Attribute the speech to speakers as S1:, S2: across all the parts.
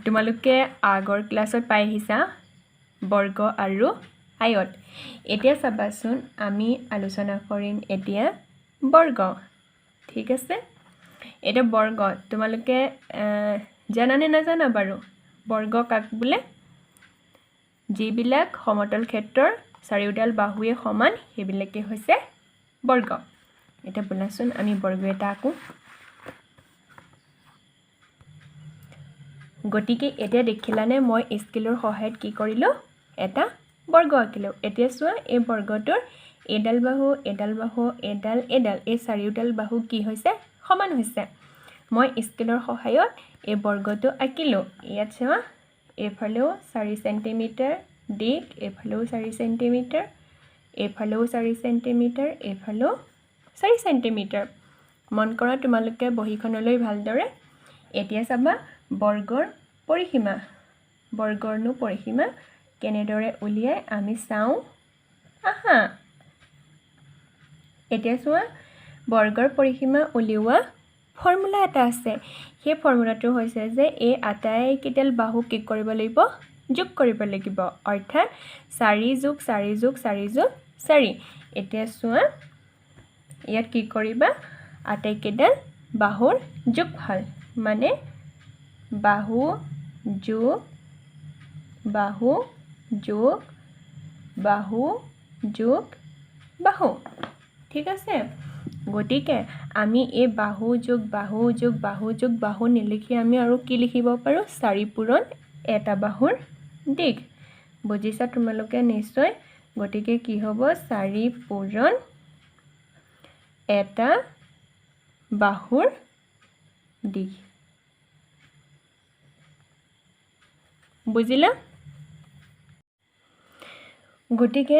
S1: তোমালোকে আগৰ ক্লাছত পাই আহিছা বৰ্গ আৰু আয়ত। এতিয়া চাবাচোন আমি আলোচনা কৰিম এতিয়া বৰ্গ। ঠিক আছে, এটা বৰ্গ তোমালোকে জানানে নাজানা বাৰু? বৰ্গ কাক বোলে? যিবিলাক সমতল ক্ষেত্ৰৰ চাৰিওডাল বাহুৱে সমান সেইবিলাকে হৈছে বৰ্গ। এতিয়া বলাচোন আমি বৰ্গ এটা আঁকো। গতিকে এতিয়া দেখিলানে মই স্কেলৰ সহায়ত কি কৰিলোঁ? এটা বৰ্গ আঁকিলোঁ। এতিয়া চোৱা এই বৰ্গটোৰ এডাল বাহু এডাল এই চাৰিওডাল বাহু কি হৈছে? সমান হৈছে। মই স্কেলৰ সহায়ত এই বৰ্গটো আঁকিলোঁ। ইয়াত চোৱা এইফালেও 4 চেণ্টিমিটাৰ দিশ, এইফালেও 4 চেণ্টিমিটাৰ, এইফালেও 4 চেণ্টিমিটাৰ, এইফালেও 4 চেণ্টিমিটাৰ। মন কৰা তোমালোকে বহীখনলৈ ভালদৰে। এতিয়া চাবা বৰ্গৰ পৰিসীমা। বৰ্গৰনো পৰিসীমা কেনেদৰে উলিয়াই আমি চাওঁ আহা। এতিয়া চোৱা বৰ্গৰ পৰিসীমা উলিওৱা ফৰ্মুলা এটা আছে। সেই ফৰ্মুলাটো হৈছে যে এই আটাইকেইডাল বাহু কি কৰিব লাগিব? যোগ কৰিব লাগিব। অৰ্থাৎ 4 যোগ 4 যোগ 4 যোগ 4। এতিয়া চোৱা ইয়াত কি কৰিবা? আটাইকেইডাল বাহুৰ যোগফল মানে বাহু যোগ বাহু যোগ বাহু যোগ বাহু। ঠিক আছে, গতিকে আমি এই বাহু যোগ বাহু যোগ বাহু যোগ বাহু নিলিখি আমি আৰু কি লিখিব পাৰোঁ? 4 পূৰণ এটা বাহুৰ দিশ। বুজিছা তোমালোকে নিশ্চয়? গতিকে কি হ'ব? 4 পূৰণ এটা বাহুৰ দিশ। বুজিলা? গতিকে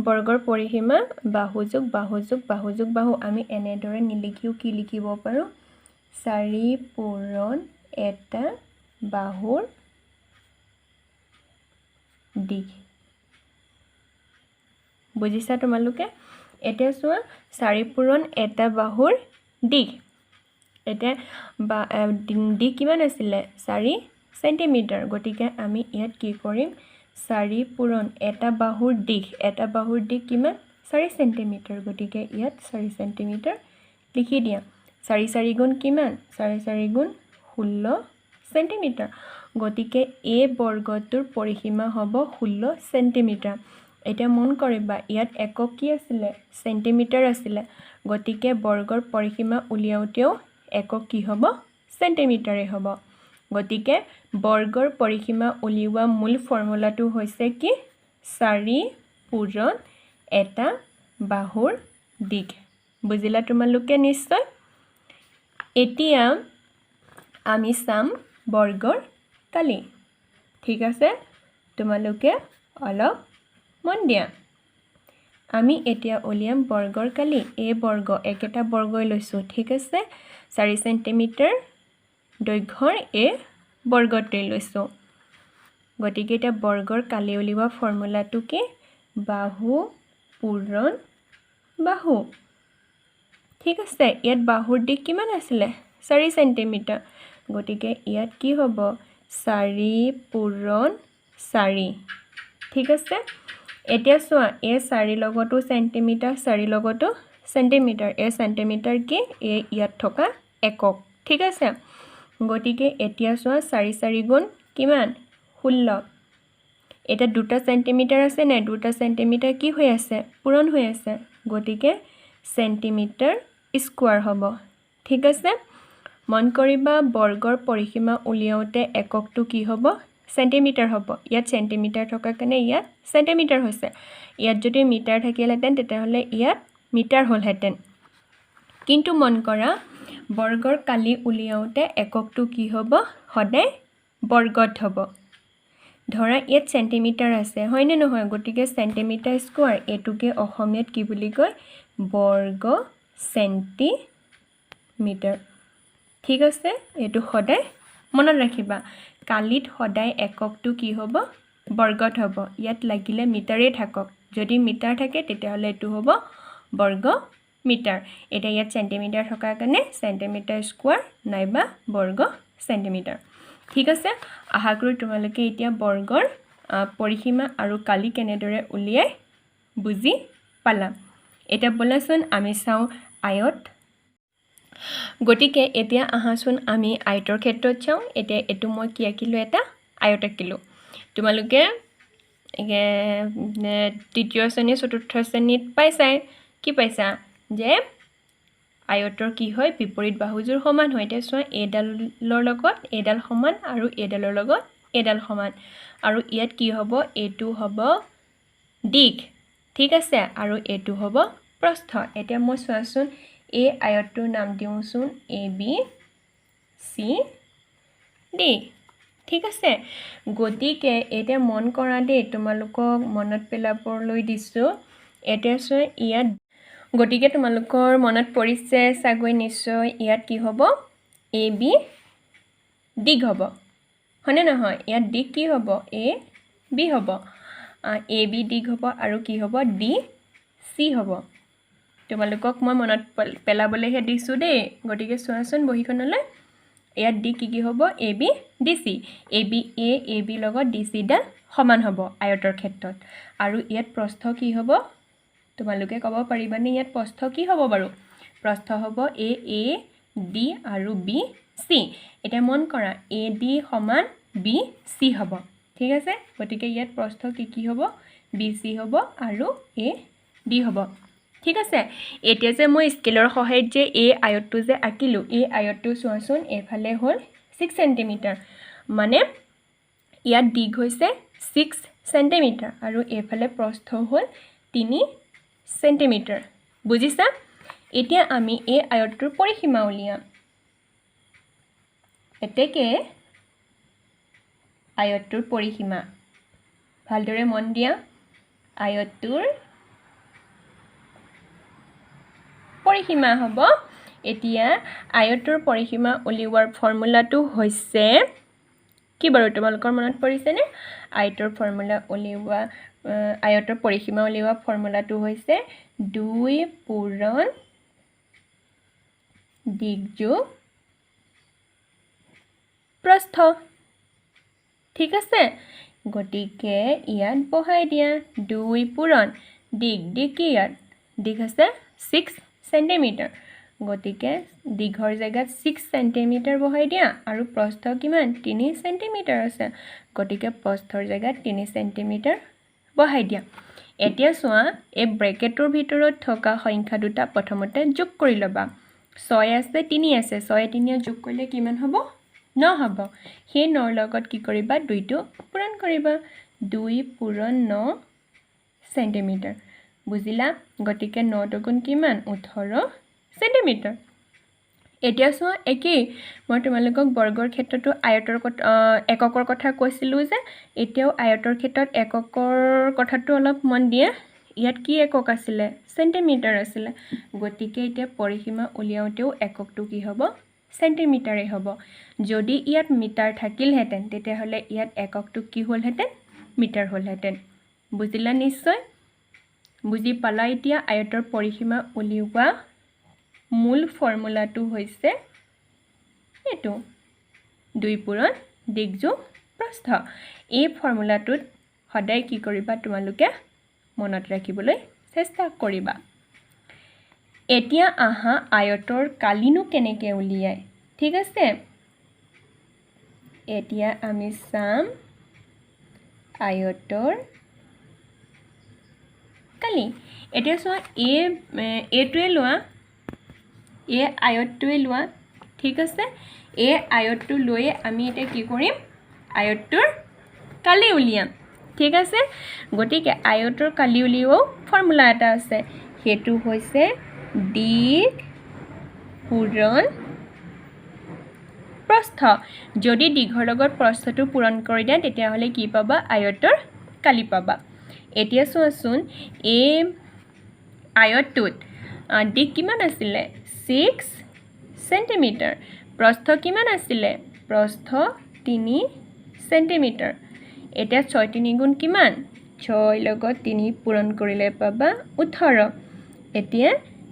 S1: বৰ্গৰ পৰিসীমা বাহু যোগ বাহু যোগ বাহু যোগ বাহু আমি এনেদৰে নিলিখিও কি লিখিব পাৰোঁ? 4 পূৰণ এটা বাহুৰ দিশ। বুজিছা তোমালোকে? এতিয়া চোৱা 4 পূৰণ এটা বাহুৰ দিশ। এতিয়া দিশ কিমান আছিলে? 4 চেণ্টিমিটাৰ। গতিকে আমি ইয়াত কি কৰিম? 4 পূৰণ এটা বাহুৰ দিশ। এটা বাহুৰ দিশ কিমান? 4 চেণ্টিমিটাৰ। গতিকে ইয়াত 4 চেণ্টিমিটাৰ লিখি দিয়া। 4 4 গুণ কিমান? 4 4 গুণ 16 চেণ্টিমিটাৰ। গতিকে এই বৰ্গটোৰ পৰিসীমা হ'ব 16 চেণ্টিমিটাৰ। এতিয়া মন কৰিবা ইয়াত একক কি আছিলে? চেণ্টিমিটাৰ আছিলে। গতিকে বৰ্গৰ পৰিসীমা উলিয়াওঁতেও একক কি হ'ব? চেণ্টিমিটাৰে হ'ব। গতিকে বৰ্গৰ পৰিসীমা উলিওৱা মূল ফৰ্মুলাটো হৈছে কি? 4 পূৰণ এটা বাহুৰ দিশ। বুজিলা তোমালোকে নিশ্চয়? এতিয়া আমি চাম বৰ্গৰ কালি। ঠিক আছে, তোমালোকে অলপ মন দিয়া। আমি এতিয়া উলিয়াম বৰ্গৰ কালি। এই বৰ্গ একেটা বৰ্গই লৈছোঁ। ঠিক আছে, 4 চেণ্টিমিটাৰ দৈৰ্ঘ্যৰ এই বৰ্গটোৱে লৈছোঁ। গতিকে এতিয়া বৰ্গৰ কালি উলিওৱা ফৰ্মুলাটো কি? বাহু পূৰণ বাহু। ঠিক আছে, ইয়াত বাহুৰ দিশ কিমান আছিলে? 4 চেণ্টিমিটাৰ। গতিকে ইয়াত কি হ'ব? 4 পূৰণ 4। ঠিক আছে, এতিয়া চোৱা এই 4 লগতো চেণ্টিমিটাৰ 4 লগতো চেণ্টিমিটাৰ। এই চেণ্টিমিটাৰ কি? এই ইয়াত থকা একক। ঠিক আছে, গতিকে এতিয়া চোৱা 4 4 গুণ কিমান? 16। এতিয়া 2টা চেণ্টিমিটাৰ আছে নে? 2টা চেণ্টিমিটাৰ কি হৈ আছে? পূৰণ হৈ আছে। গতিকে চেণ্টিমিটাৰ স্কুৱাৰ হ'ব। ঠিক আছে, মন কৰিবা বৰ্গৰ পৰিসীমা উলিয়াওঁতে এককটো কি হ'ব? চেণ্টিমিটাৰ হ'ব। ইয়াত চেণ্টিমিটাৰ থকাৰ কাৰণে ইয়াত চেণ্টিমিটাৰ হৈছে। ইয়াত যদি মিটাৰ থাকিলহেঁতেন তেতিয়াহ'লে ইয়াত মিটাৰ হ'লহেঁতেন। কিন্তু মন কৰা বৰ্গৰ কালি উলিয়াওঁতে এককটো কি হ'ব? সদায় বৰ্গত হ'ব। ধৰা ইয়াত চেণ্টিমিটাৰ আছে, হয়নে নহয়? গতিকে চেণ্টিমিটাৰ স্কুৱাৰ এইটোকে অসমীয়াত কি বুলি কয়? বৰ্গ চেণ্টিমিটাৰ। ঠিক আছে, এইটো সদায় মনত ৰাখিবা। কালিত সদায় এককটো কি হ'ব? বৰ্গত হ'ব। ইয়াত লাগিলে মিটাৰেই থাকক। যদি মিটাৰ থাকে তেতিয়াহ'লে এইটো হ'ব বৰ্গ মিটাৰ। এতিয়া ইয়াত চেণ্টিমিটাৰ থকাৰ কাৰণে চেণ্টিমিটাৰ স্কুৱাৰ নাইবা বৰ্গ চেণ্টিমিটাৰ। ঠিক আছে আশা কৰোঁ তোমালোকে এতিয়া বৰ্গৰ পৰিসীমা আৰু কালি কেনেদৰে উলিয়াই বুজি পালা এটা বলাচোন আমি চাওঁ আয়ত গতিকে এতিয়া আহাচোন আমি আয়তৰ ক্ষেত্ৰত চাওঁ এতিয়া এটো মই কি আঁকিলো এটা আয়ত আঁকিলো তোমালোকে তৃতীয় শ্ৰেণী চতুৰ্থ শ্ৰেণীত পাইছাই কি পাইছা যে আয়তৰ কি হয় বিপৰীত বাহুযোৰ সমান হয় এতিয়া চোৱা এডালৰ লগত এডাল সমান আৰু এডালৰ লগত এডাল সমান আৰু ইয়াত কি হ'ব এটো হ'ব দিশ ঠিক আছে আৰু এটো হ'ব প্ৰস্থ এতিয়া মই চোৱাচোন এই আয়তটোৰ নাম দিওঁচোন এ বি সি ডি ঠিক আছে গতিকে এতিয়া মন কৰা দেই তোমালোকক মনত পেলাবলৈ দিছোঁ এতিয়া চোৱা ইয়াত গতিকে তোমালোকৰ মনত পৰিছে চাগৈ নিশ্চয় ইয়াত কি হ'ব এ বি দিশ হ'ব হয়নে নহয় ইয়াত দিশ কি হ'ব এ বি হ'ব এ বি দিশ হ'ব আৰু কি হ'ব ডি সি হ'ব তোমালোকক মই মনত পেলাবলৈহে দিছোঁ দেই গতিকে চোৱাচোন বহিখনলৈ ইয়াত ডি কি হ'ব A B D C A B লগত ডি চি ডাল সমান হ'ব আয়তৰ ক্ষেত্ৰত আৰু ইয়াত প্ৰস্থ কি হ'ব তোমালোকে ক'ব পাৰিবানে ইয়াত প্ৰস্থ কি হ'ব বাৰু প্ৰস্থ হ'ব এ ডি আৰু বি চি এতিয়া মন কৰা এ ডি সমান বি চি হ'ব ঠিক আছে গতিকে ইয়াত প্ৰস্থ কি হ'ব বি চি হ'ব আৰু এ ডি হ'ব ঠিক আছে এতিয়া যে মই স্কেলৰ সহায়ত যে এই আয়তটো যে আঁকিলোঁ এই আয়তটো চোৱাচোন এফালে হ'ল 6 সেন্টিমিটাৰ মানে ইয়াত দিশ হৈছে 6 সেন্টিমিটাৰ আৰু এফালে প্ৰস্থ হ'ল 3 সেন্টিমিটাৰ বুজিছা এতিয়া আমি এই আয়তটোৰ পৰিসীমা উলিয়াম এতেকে আয়তটোৰ পৰিসীমা ভালদৰে মন দিয়া আয়তটোৰ পৰিসীমা হ'ব এতিয়া আয়তৰ পৰিসীমা উলিওৱাৰ ফৰ্মুলাটো হৈছে কি বাৰু তোমালোকৰ মনত পৰিছেনে আয়তৰ ফৰ্মুলা উলিওৱা আয়তৰ পৰিসীমা উলিওৱা ফৰ্মুলাটো হৈছে 2 পূৰণ দিশ যোগ প্ৰস্থ ঠিক আছে গতিকে ইয়াত বহাই দিয়া 2 পূৰণ দিশ কি ইয়াত দিশ আছে 6 সেন্টিমিটাৰ গতিকে দীঘৰ জায়গাত 6 সেন্টিমিটাৰ বহাই দিয়া আৰু প্ৰস্থ কিমান 3 সেন্টিমিটাৰ আছে গতিকে প্ৰস্থৰ জায়গাত 3 সেন্টিমিটাৰ বহাই দিয়া এতিয়া চোৱা এই ব্ৰেকেটৰ ভিতৰত থকা সংখ্যা দুটা প্ৰথমতে যোগ কৰি লবা 6 আছে 3 আছে 6 3 যোগ কৰিলে কিমান হ'ব 9 হ'ব সেই 9 লগত কি কৰিবা 2 টো পূৰণ কৰিবা 2 পূৰণ 9 সেন্টিমিটাৰ বুজিলা গতিকে 9 দুগুণ কিমান 18 সেন্টিমিটাৰ এতিয়া চোৱা একেই মই তোমালোকক বৰ্গৰ ক্ষেত্ৰটো আয়তৰ এককৰ কথা কৈছিলোঁ যে এতিয়াও আয়তৰ ক্ষেত্ৰত এককৰ কথাটো অলপ মন দিয়ে ইয়াত কি একক আছিলে সেন্টিমিটাৰ আছিলে গতিকে এতিয়া পৰিসীমা উলিয়াওতেও এককটো কি হ'ব সেন্টিমিটাৰে হ'ব যদি ইয়াত মিটাৰ থাকিলহেঁতেন তেতিয়াহ'লে ইয়াত এককটো কি হ'লহেঁতেন মিটাৰ হ'লহেঁতেন বুজিলা নিশ্চয় বুজি পালা এতিয়া আয়তৰ পৰিসীমা উলিওৱা মূল ফৰ্মুলাটো হৈছে এটো 2 পূৰণ দিশ যোগ প্ৰস্থ এই ফৰ্মুলাটোত সদায় কি কৰিবা তোমালোকে মনত ৰাখিবলৈ চেষ্টা কৰিবা এতিয়া আহা আয়তৰ কালিনো কেনেকৈ উলিয়ায় ঠিক আছে এতিয়া আমি চাম আয়তৰ কালি এতিয়া চোৱা এটোৱে লোৱা এই আয়তটোৱে লোৱা ঠিক আছে এই আয়তটো লৈ আমি এতিয়া কি কৰিম আয়তটোৰ কালি উলিয়াম ঠিক আছে গতিকে আয়তৰ কালি উলিওৱা ফৰ্মুলা এটা আছে হেতু হৈছে দিশ পূৰণ প্ৰস্থ যদি দিঘৰ লগত প্ৰস্থটো পূৰণ কৰি দিয়া তেতিয়াহ'লে কি পাবা আয়তৰ কালি পাবা এতিয়া চোৱাচোন এই আয়তটোত দিশ কিমান আছিলে 6 সেন্টিমিটাৰ প্ৰস্থ কিমান আছিলে প্ৰস্থ 3 সেন্টিমিটাৰ এতিয়া 6 3 গুণ কিমান 6 লগত 3 পূৰণ কৰিলে পাবা 18 এতিয়া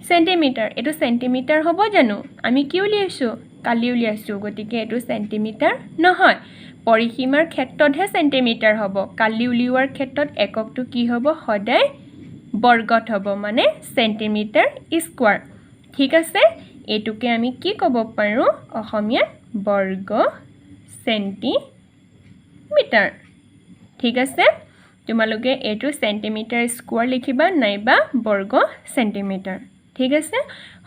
S1: সেন্টিমিটাৰ এটো সেন্টিমিটাৰ হ'ব জানো আমি কি উলিয়াইছো কালি উলিয়াইছোঁ গতিকে এইটো সেন্টিমিটাৰ নহয় পৰিসীমাৰ ক্ষেত্ৰতহে সেন্টিমিটাৰ হ'ব কালি উলিওৱাৰ ক্ষেত্ৰত এককটো কি হ'ব সদায় বৰ্গত হ'ব মানে সেন্টিমিটাৰ স্কয়াৰ ঠিক আছে এটুকে আমি কি ক'ব পাৰো অসমীয়া বৰ্গ সেন্টিমিটাৰ ঠিক আছে তোমালোকে এটো সেন্টিমিটাৰ স্কয়াৰ লিখিবা নাইবা বৰ্গ সেন্টিমিটাৰ ঠিক আছে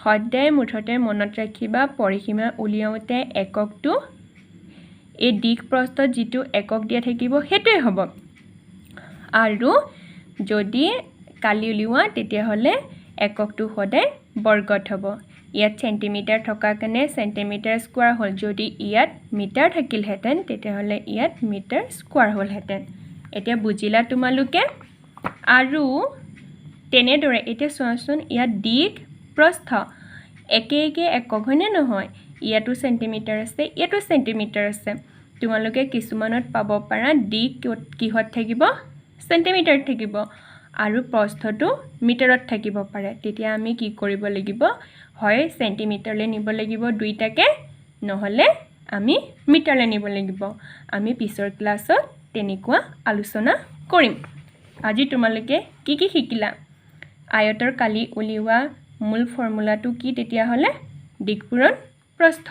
S1: সদায় মুঠতে মনত ৰাখিবা পৰিসীমা উলিয়াওতে এককটো এই দিক প্ৰস্থত যেটো একক দিয়া থাকিব হেতুই হ'ব আৰু যদি কালি উলিওৱা তেতিয়া হলে এককটো সদায় বৰ্গত হ'ব ইয়াত সেন্টিমিটাৰ থকা কাৰণে সেন্টিমিটাৰ স্কয়াৰ হ'ল যদি ইয়াত মিটাৰ থাকিল হেতেন তেতিয়া হলে ইয়াত মিটাৰ স্কয়াৰ হ'ল হেতেন এতিয়া বুজিলা তোমালোকে আৰু তেনেদৰে এতিয়া চোৱাচোন ইয়াত দিক প্ৰস্থ একে একক হয়নে নহয় ইয়াতো সেন্টিমিটাৰ আছে ইয়াতো সেন্টিমিটাৰ আছে তোমালোকে কিছুমানত পাব পাৰা দিক কিহত থাকিব সেন্টিমিটাৰ থাকিব আৰু প্ৰস্থটো মিটাৰত থাকিব পাৰে তেতিয়া আমি কি কৰিব লাগিব হয় সেন্টিমিটাৰলে নিব লাগিব দুইটাকে নহলে আমি মিটাৰলে নিব লাগিব আমি পিছৰ ক্লাছত তেনেকুৱা আলোচনা কৰিম আজি তোমালোকে কি শিকিলা আয়তৰ কালি উলিওৱা মূল ফৰ্মুলাটো কি তেতিয়া হলে দিকপূৰণ প্ৰস্থ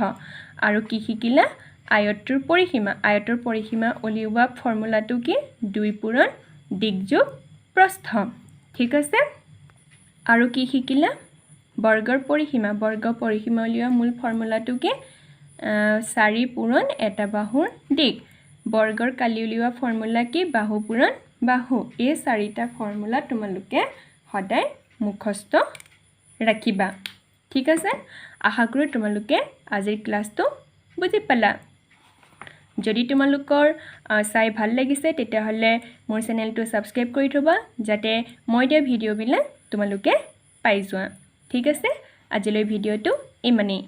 S1: আৰু কি শিকিলা আয়তৰ পৰিসীমা উলিওৱা ফৰ্মুলাটো কি 2 পূৰণ দিক যোগ প্ৰস্থ ঠিক আছে আৰু কি শিকিলা বৰ্গৰ পৰিসীমা উলিওৱা মূল ফৰ্মুলাটো কি 4 পূৰণ এটা বাহুৰ দিক বৰ্গৰ কালি উলিওৱা ফৰ্মুলা কি বাহু পূৰণ বাহু এই চাৰিটা ফৰ্মুলা তোমালোকে সদায় মুখস্থ ৰাখিবা ঠিক আছে আশা কৰো তোমালোকে আজিৰ ক্লাসটো বুজি পালা যদি তোমালোকৰ চাই ভাল লাগিছে তেতিয়া হলে মোৰ চেনেলটো সাবস্ক্ৰাইব কৰি থবা যাতে মই দিয়া ভিডিও বিলাক তোমালোকে পাই যোৱা ঠিক আছে আজিলৈ ভিডিওটো ইমানেই